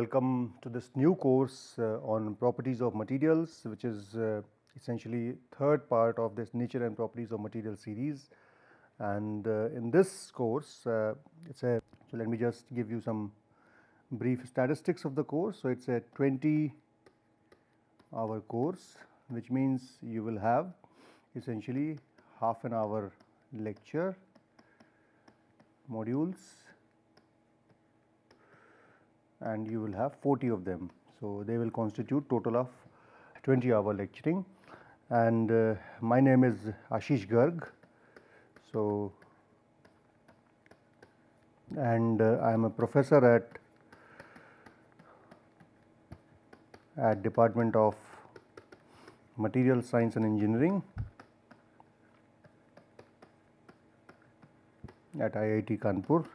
welcome to this new course on properties of materials, which is essentially third part of this nature and properties of material series. And in this course, so let me just give you some brief statistics of the course. So it's a 20-hour course, which means you will have essentially half an hour lecture modules, and you will have 40 of them. So they will constitute total of 20-hour lecturing. And my name is Ashish Garg. So, and I am a professor at Department of Material Science and Engineering at IIT Kanpur.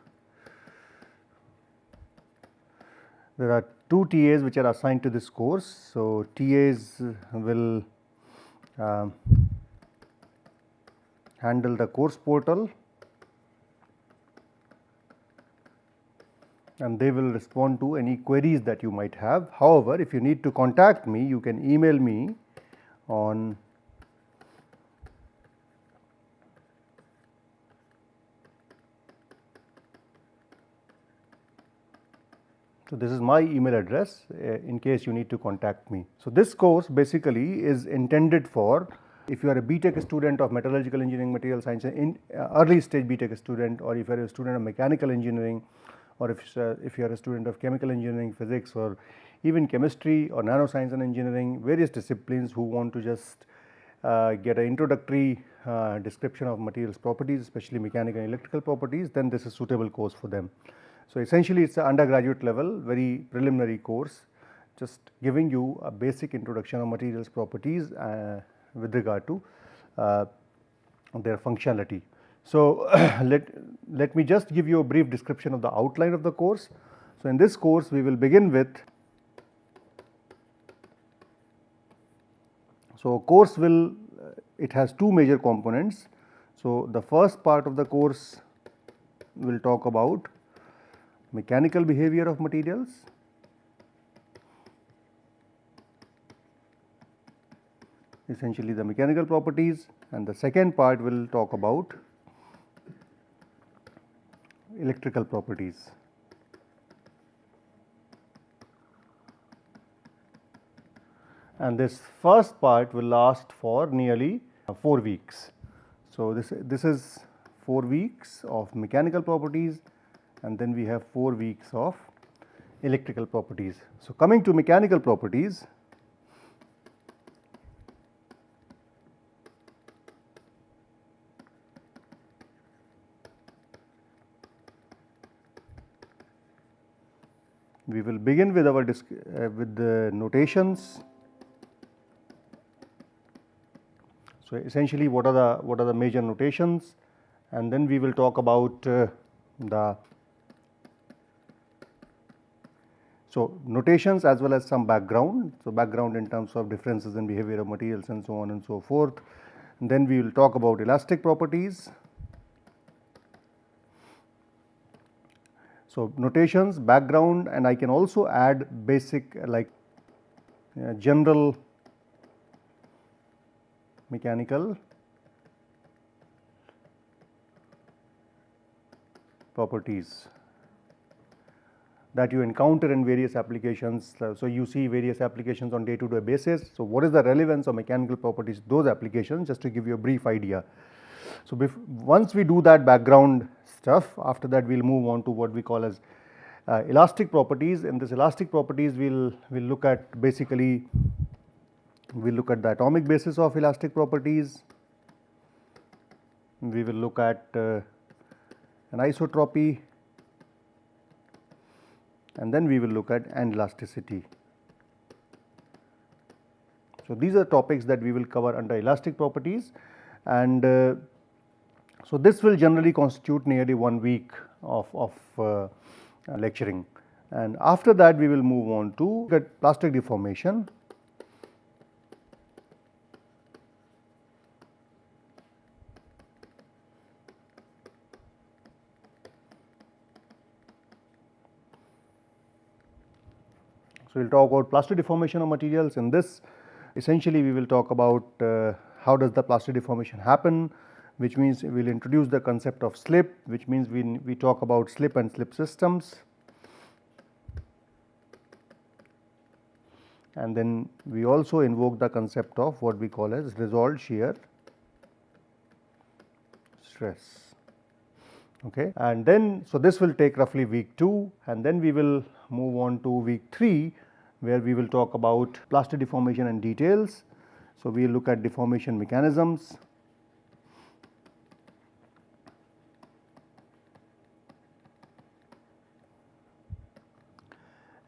There are two TAs which are assigned to this course. So, TAs will handle the course portal, and they will respond to any queries that you might have. However, if you need to contact me, you can email me on so this is my email address in case you need to contact me. So this course basically is intended for if you are a BTech student of metallurgical engineering, material science, in early stage BTech student, or if you are a student of mechanical engineering, or if you are a student of chemical engineering, physics, or even chemistry or nanoscience and engineering, various disciplines who want to just get an introductory description of materials properties, especially mechanical and electrical properties, then this is a suitable course for them. So essentially it's an undergraduate level, very preliminary course, just giving you a basic introduction of materials properties with regard to their functionality. So let me just give you a brief description of the outline of the course. So in this course we will begin with, so course will, it has two major components. So the first part of the course will talk about mechanical behavior of materials, essentially the mechanical properties, and the second part will talk about electrical properties. And this first part will last for nearly 4 weeks. So this is 4 weeks of mechanical properties, and then we have 4 weeks of electrical properties. So coming to mechanical properties, we will begin with our with the notations. So essentially what are the major notations, and then we will talk about the notations as well as some background. So background in terms of differences in behavior of materials and so on and so forth. And then we will talk about elastic properties. So notations, background, and I can also add basic like general mechanical properties that you encounter in various applications. So you see various applications on day-to-day basis. So what is the relevance of mechanical properties, those applications, just to give you a brief idea. So once we do that background stuff, after that we will move on to what we call as elastic properties. In this elastic properties we'll look at basically, we'll look at the atomic basis of elastic properties, we will look at anisotropy, and then we will look at anelasticity. So these are topics that we will cover under elastic properties, and so this will generally constitute nearly 1 week of lecturing, and after that we will move on to get plastic deformation. So, we will talk about plastic deformation of materials. In this, essentially we will talk about how does the plastic deformation happen, which means we will introduce the concept of slip, which means we talk about slip and slip systems, and then we also invoke the concept of what we call as resolved shear stress. Okay. And then, so this will take roughly week 2, and then we will move on to week 3, where we will talk about plastic deformation and details. So, we will look at deformation mechanisms,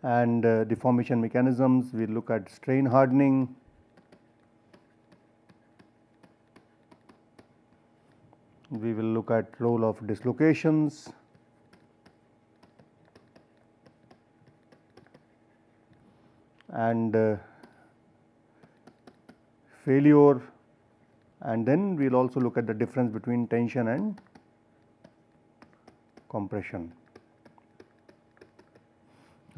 and deformation mechanisms, we will look at strain hardening, we will look at role of dislocations, and failure, and then we will also look at the difference between tension and compression.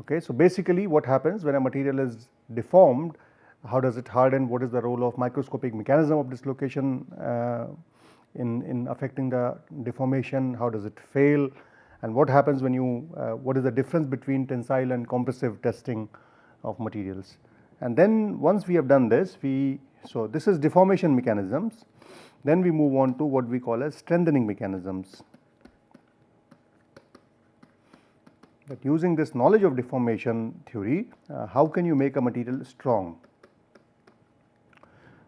Okay. So, basically what happens when a material is deformed, how does it harden, what is the role of microscopic mechanism of dislocation in affecting the deformation, how does it fail, and what happens when you what is the difference between tensile and compressive testing of materials. And then once we have done this, so this is deformation mechanisms, then we move on to what we call as strengthening mechanisms. But using this knowledge of deformation theory, how can you make a material strong?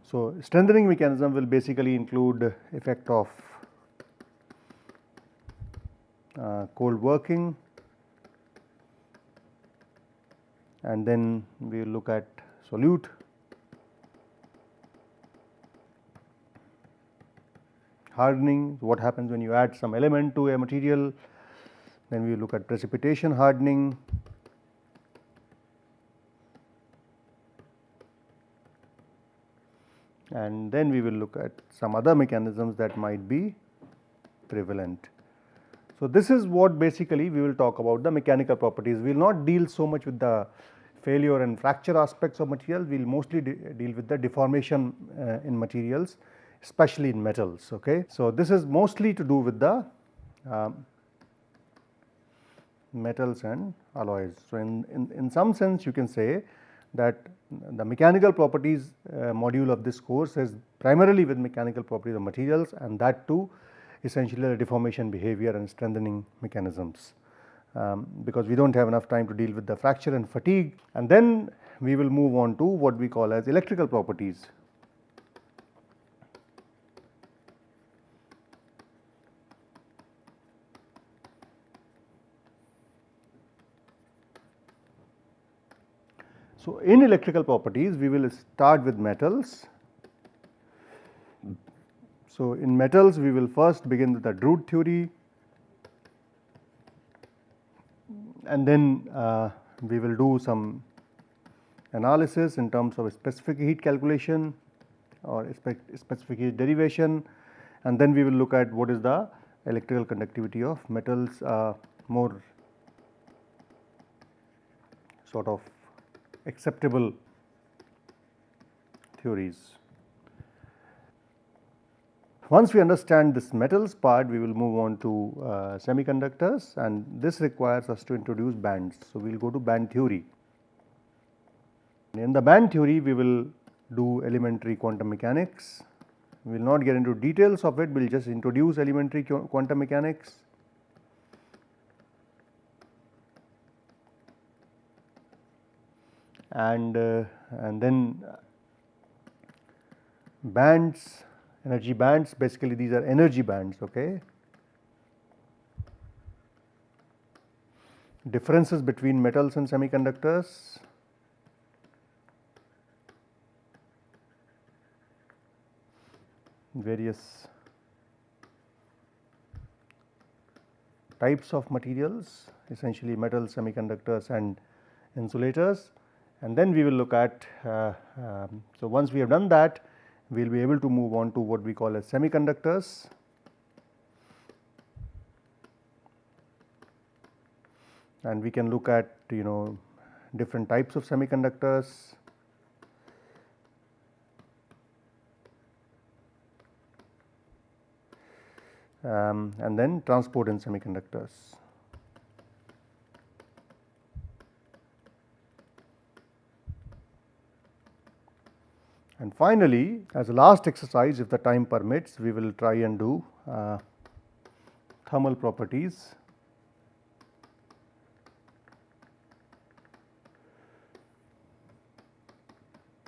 So, strengthening mechanism will basically include effect of cold working, and then we will look at solute, hardening, what happens when you add some element to a material, then we will look at precipitation hardening, and then we will look at some other mechanisms that might be prevalent. So, this is what basically we will talk about the mechanical properties. We will not deal so much with the failure and fracture aspects of material, we will mostly deal with the deformation in materials, especially in metals. Okay. So, this is mostly to do with the metals and alloys. So, in some sense you can say that the mechanical properties module of this course is primarily with mechanical properties of materials, and that too essentially the deformation behavior and strengthening mechanisms, because we do not have enough time to deal with the fracture and fatigue. And then we will move on to what we call as electrical properties. So, in electrical properties we will start with metals. So, in metals we will first begin with the Drude theory, and then we will do some analysis in terms of specific heat calculation or specific heat derivation, and then we will look at what is the electrical conductivity of metals, more sort of acceptable theories. Once we understand this metals part, we will move on to semiconductors, and this requires us to introduce bands. So, we will go to band theory. In the band theory, we will do elementary quantum mechanics. We will not get into details of it, we will just introduce elementary quantum mechanics. And then bands, energy bands, basically these are energy bands. Okay. Differences between metals and semiconductors, various types of materials, essentially metals, semiconductors and insulators. And then we will look at, so once we have done that, we will be able to move on to what we call as semiconductors. And we can look at different types of semiconductors, and then transport in semiconductors. And finally, as a last exercise, if the time permits, we will try and do thermal properties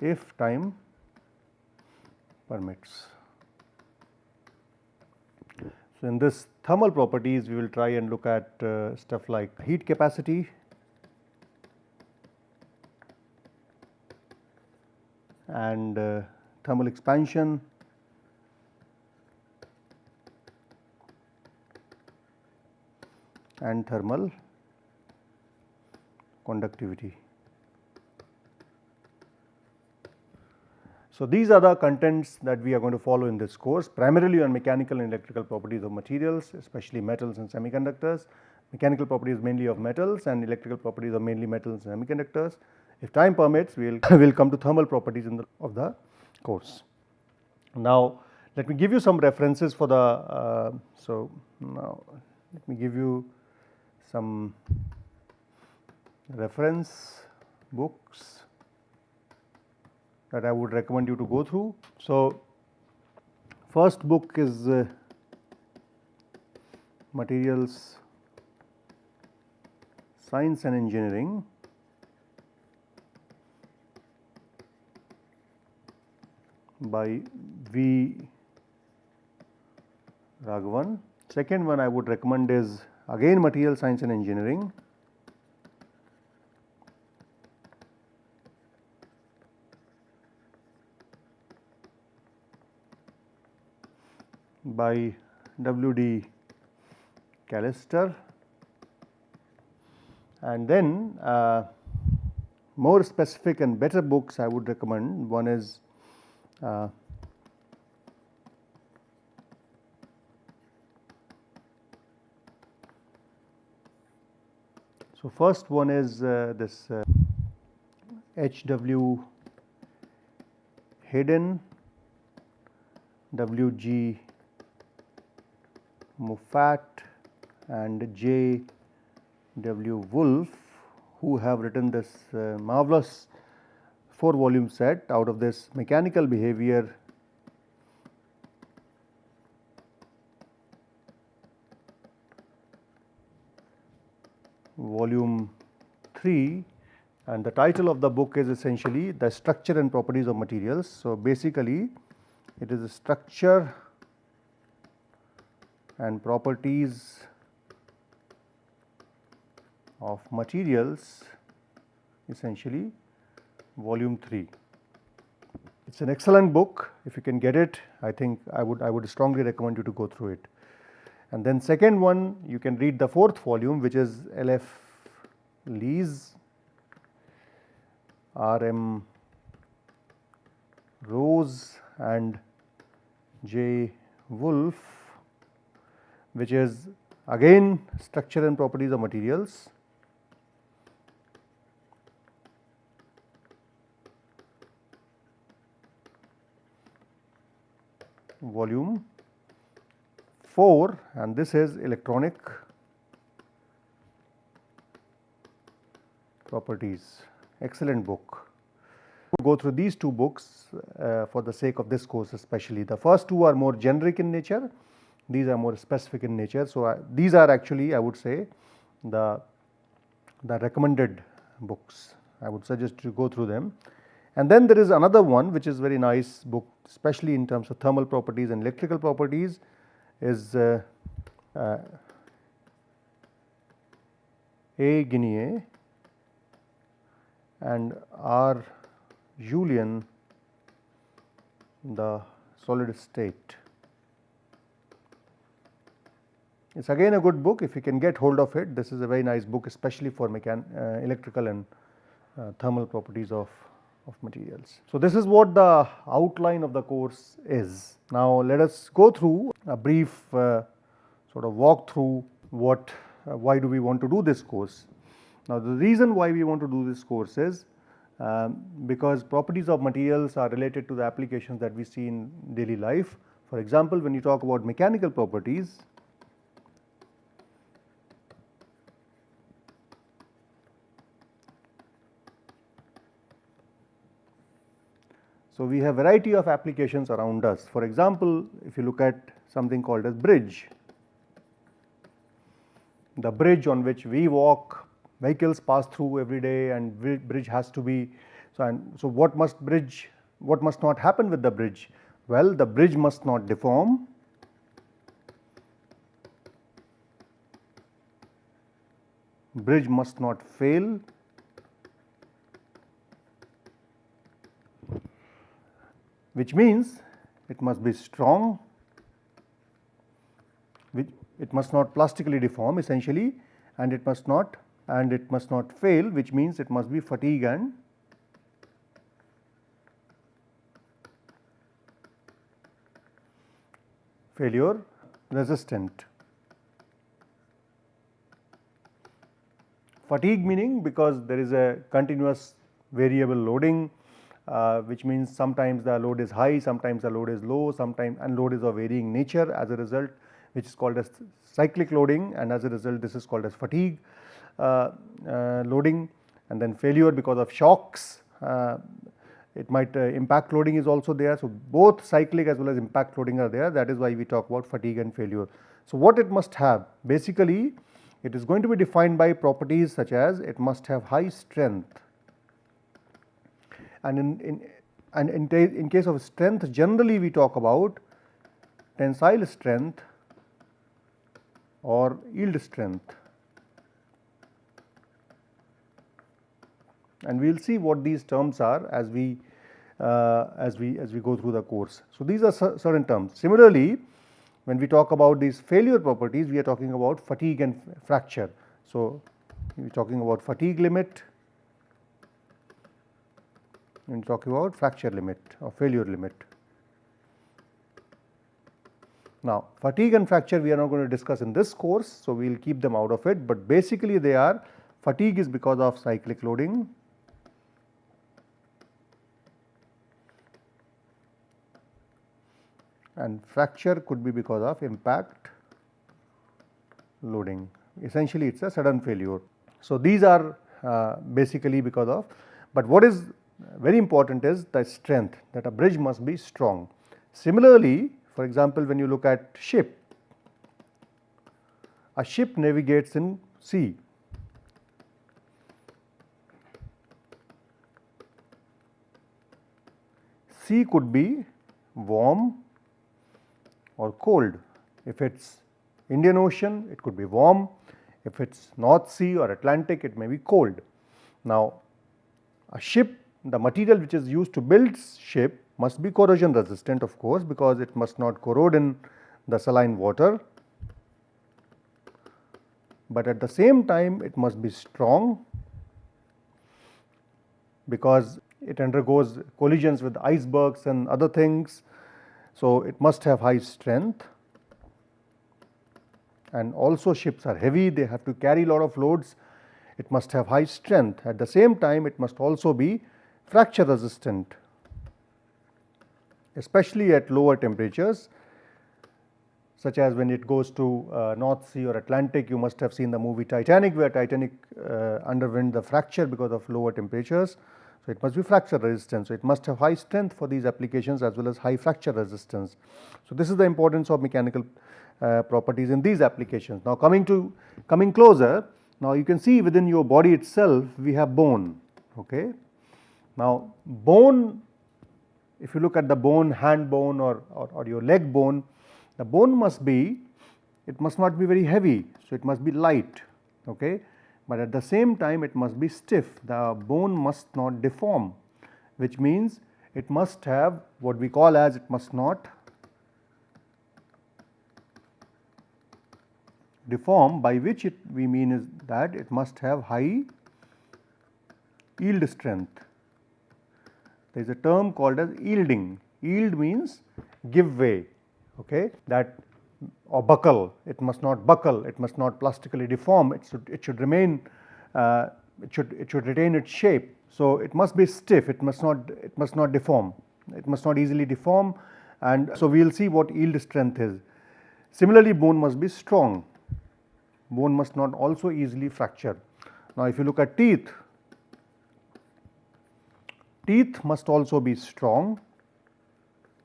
if time permits. So, in this thermal properties, we will try and look at stuff like heat capacity, and thermal expansion, and thermal conductivity. So, these are the contents that we are going to follow in this course, primarily on mechanical and electrical properties of materials, especially metals and semiconductors. Mechanical properties mainly of metals, and electrical properties of mainly metals and semiconductors. If time permits, we will come to thermal properties of the course. Now, let me give you some references for the, so now let me give you some reference books that I would recommend you to go through. So, first book is Materials Science and Engineering by V. Raghavan. Second one I would recommend is again Material Science and Engineering by W. D. Callister. And then more specific and better books I would recommend. One is so first one is this H. W. Hayden, W. G. Moffat, and J. W. Wolf, who have written this marvelous 4-volume set out of this mechanical behavior volume 3, and the title of the book is essentially The Structure and Properties of Materials. So, basically it is a structure and properties of materials, essentially volume 3. It is an excellent book. If you can get it, I think I would strongly recommend you to go through it. And then second one, you can read the 4th volume, which is L. F. Lee's, R. M. Rose, and J. Wolf, which is again Structure and Properties of Materials. Volume 4, and this is Electronic Properties. Excellent book. We'll go through these two books for the sake of this course especially. The first two are more generic in nature, these are more specific in nature. So, these are actually I would say the recommended books. I would suggest you go through them. And then there is another one which is very nice book, especially in terms of thermal properties and electrical properties, is A. Guinea and R. Julian, The Solid State. It is again a good book. If you can get hold of it, this is a very nice book, especially for electrical and thermal properties of materials. So, this is what the outline of the course is. Now, let us go through a brief sort of walk through why do we want to do this course. Now, the reason why we want to do this course is because properties of materials are related to the applications that we see in daily life. For example, when you talk about mechanical properties, so we have variety of applications around us. For example, if you look at something called as bridge, the bridge on which we walk, vehicles pass through every day, and bridge has to be, so what must not happen with the bridge? Well, the bridge must not deform, bridge must not fail, which means it must be strong, it must not plastically deform essentially, and it must not fail, which means it must be fatigue and failure resistant. Fatigue meaning because there is a continuous variable loading, which means sometimes the load is high, sometimes the load is low, and load is of varying nature as a result, which is called as cyclic loading, and as a result this is called as fatigue loading. And then failure because of shocks, it might impact loading is also there. So, both cyclic as well as impact loading are there, that is why we talk about fatigue and failure. So, what it must have? Basically, it is going to be defined by properties such as it must have high strength, and in case of strength, generally we talk about tensile strength or yield strength, and we will see what these terms are as we go through the course. So, these are certain terms. Similarly, when we talk about these failure properties, we are talking about fatigue and fracture. So, we are talking about fatigue limit and talking about fracture limit or failure limit. Now, fatigue and fracture we are not going to discuss in this course, so we will keep them out of it, but basically they are, fatigue is because of cyclic loading, and fracture could be because of impact loading. Essentially, it is a sudden failure. So, these are basically because of, but what is very important is the strength, that a bridge must be strong. Similarly, for example, when you look at ship, a ship navigates in sea. Sea could be warm or cold. If it is Indian Ocean, it could be warm. If it is North Sea or Atlantic, it may be cold. Now, a ship, the material which is used to build ship must be corrosion resistant, of course, because it must not corrode in the saline water, but at the same time it must be strong because it undergoes collisions with icebergs and other things. So, it must have high strength, and also ships are heavy, they have to carry a lot of loads. It must have high strength. At the same time, it must also be fracture resistant, especially at lower temperatures, such as when it goes to North Sea or Atlantic. You must have seen the movie Titanic, where Titanic underwent the fracture because of lower temperatures. So, it must be fracture resistant. So, it must have high strength for these applications as well as high fracture resistance. So, this is the importance of mechanical properties in these applications. Now, coming closer, now you can see within your body itself we have bone. Okay. Now, bone, if you look at the bone, hand bone or your leg bone, the bone must be, it must not be very heavy. So, it must be light. Okay. But at the same time it must be stiff, the bone must not deform, which means it must have what we call as, it must not deform, by which we mean is that it must have high yield strength. There is a term called as yielding. Yield means give way, okay, that, or buckle. It must not buckle, it must not plastically deform, it should remain it should retain its shape. So it must be stiff, it must not deform, it must not easily deform, and so we will see what yield strength is. Similarly, bone must be strong, bone must not also easily fracture. Now if you look at teeth, teeth must also be strong.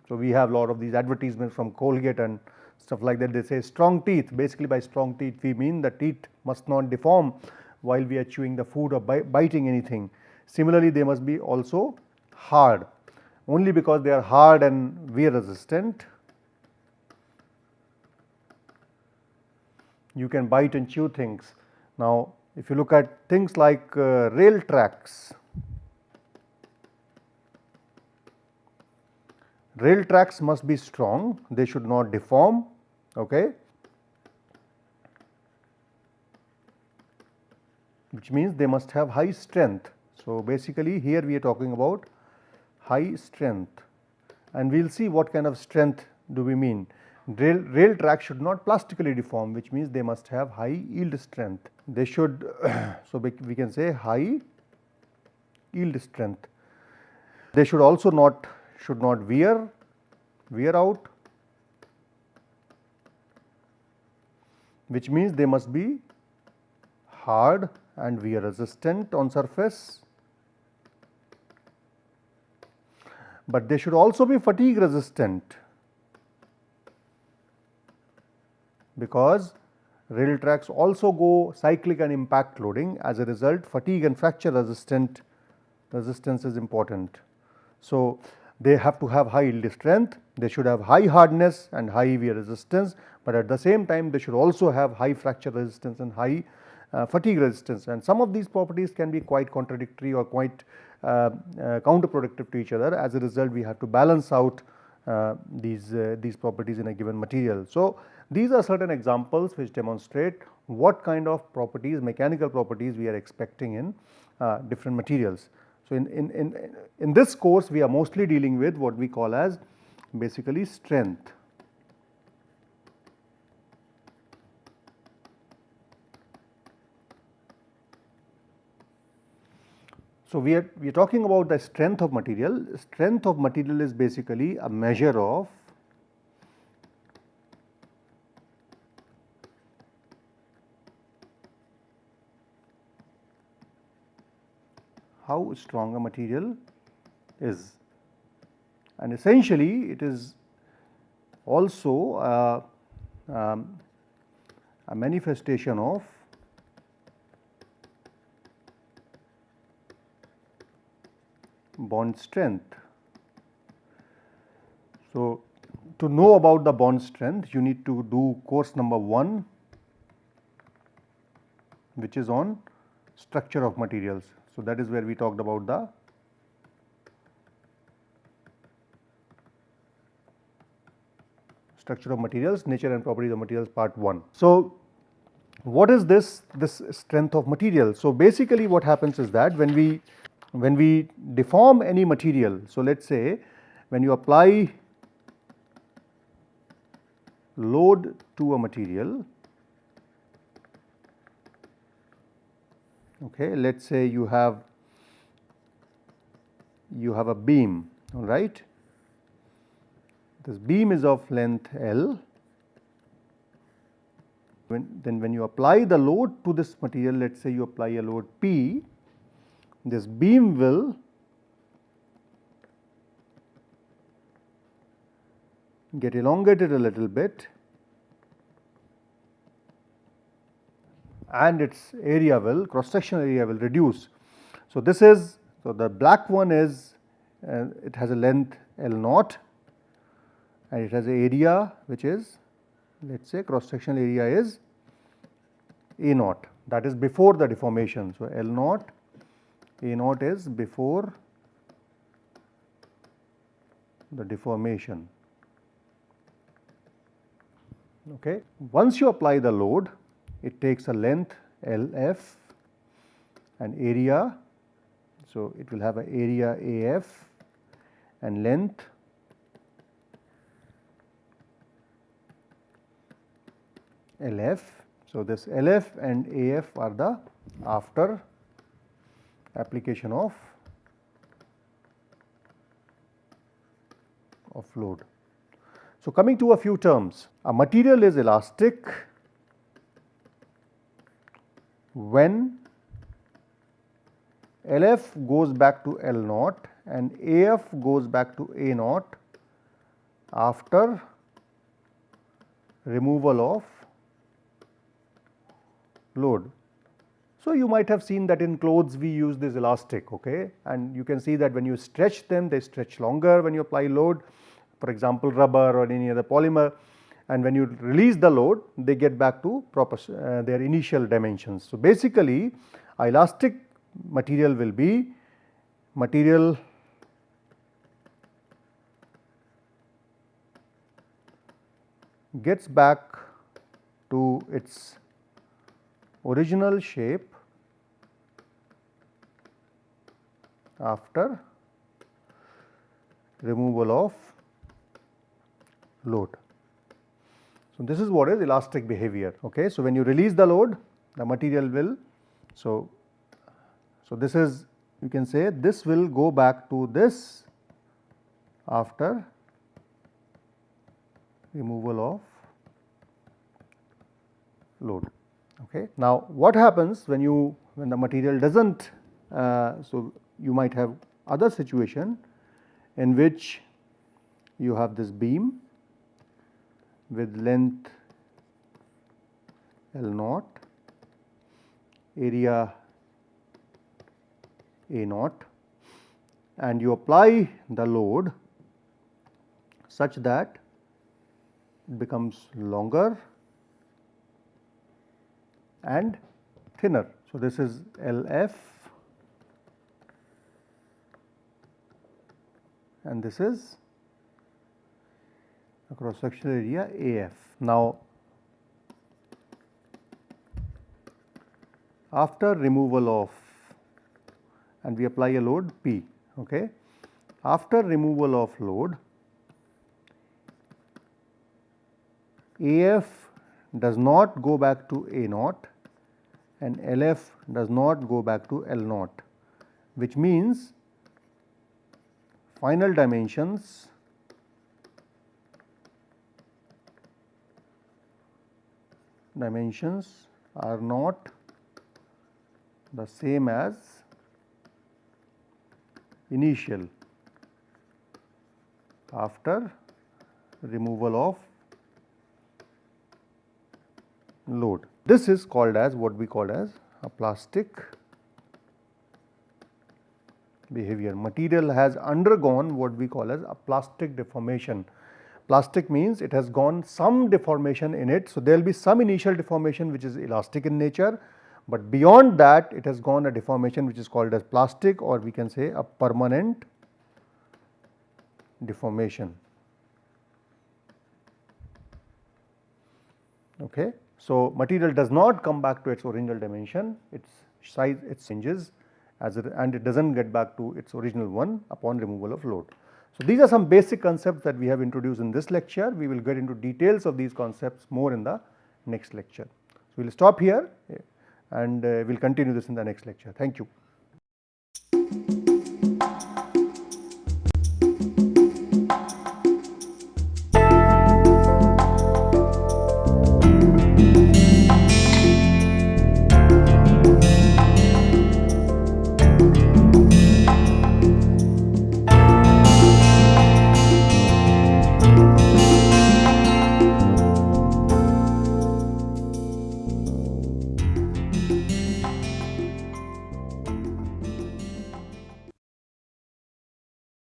So we have a lot of these advertisements from Colgate and stuff like that, they say strong teeth. Basically by strong teeth we mean the teeth must not deform while we are chewing the food or biting anything. Similarly, they must be also hard. Only because they are hard and wear resistant, you can bite and chew things. Now if you look at things like rail tracks, rail tracks must be strong, they should not deform, okay, which means they must have high strength. So basically here we are talking about high strength, and we will see what kind of strength do we mean. Rail track should not plastically deform, which means they must have high yield strength. They should so we can say high yield strength. They should also not wear out, which means they must be hard and wear resistant on surface, but they should also be fatigue resistant, because rail tracks also go cyclic and impact loading. As a result, fatigue and fracture resistance is important. So they have to have high yield strength, they should have high hardness and high wear resistance, but at the same time they should also have high fracture resistance and high fatigue resistance, and some of these properties can be quite contradictory or quite counterproductive to each other. As a result, we have to balance out these properties in a given material. So these are certain examples which demonstrate what kind of properties, mechanical properties we are expecting in different materials. So in this course we are mostly dealing with what we call as basically strength. So we are talking about the strength of material. Strength of material is basically a measure of how strong a material is, and essentially it is also a manifestation of bond strength. So to know about the bond strength, you need to do course number 1, which is on structure of materials. So that is where we talked about the structure of materials, nature and properties of materials, part 1. So what is this strength of material? So basically what happens is that when we deform any material, so let us say when you apply load to a material, okay, let us say you have a beam, all right. This beam is of length L. When you apply the load to this material, let us say you apply a load P, this beam will get elongated a little bit and its area will, cross sectional area will reduce. So this is, so the black one is it has a length L naught and it has an area which is, let us say cross sectional area is A naught, that is before the deformation. So L naught, A naught is before the deformation. Okay. Once you apply the load, it takes a length LF and area, so it will have an area AF and length LF. So this LF and AF are the after application of load. So, coming to a few terms, a material is elastic when LF goes back to L naught and AF goes back to A naught after removal of load. So, you might have seen that in clothes we use this elastic, okay, and you can see that when you stretch them, they stretch longer when you apply load, for example rubber or any other polymer, and when you release the load they get back to proper their initial dimensions. So, basically elastic material will be material gets back to its original shape after removal of load. So, this is what is elastic behavior. Okay. So, when you release the load, the material will, so this is, you can say this will go back to this after removal of load. Okay. Now, what happens when the material does not, so you might have other situation in which you have this beam with length L naught, area A naught, and you apply the load such that it becomes longer and thinner. So, this is LF and this is a cross sectional area AF. Now, after removal of, and we apply a load P, okay. After removal of load, AF does not go back to A naught and LF does not go back to L naught, which means final dimensions are not the same as initial after removal of load. This is called as what we call as a plastic behavior. Material has undergone what we call as a plastic deformation. Plastic means it has gone some deformation in it. So, there will be some initial deformation which is elastic in nature, but beyond that it has gone a deformation which is called as plastic, or we can say a permanent deformation. Okay. So, material does not come back to its original dimension, its size, it changes and it does not get back to its original one upon removal of load. So, these are some basic concepts that we have introduced in this lecture. We will get into details of these concepts more in the next lecture. So, we will stop here and we will continue this in the next lecture. Thank you.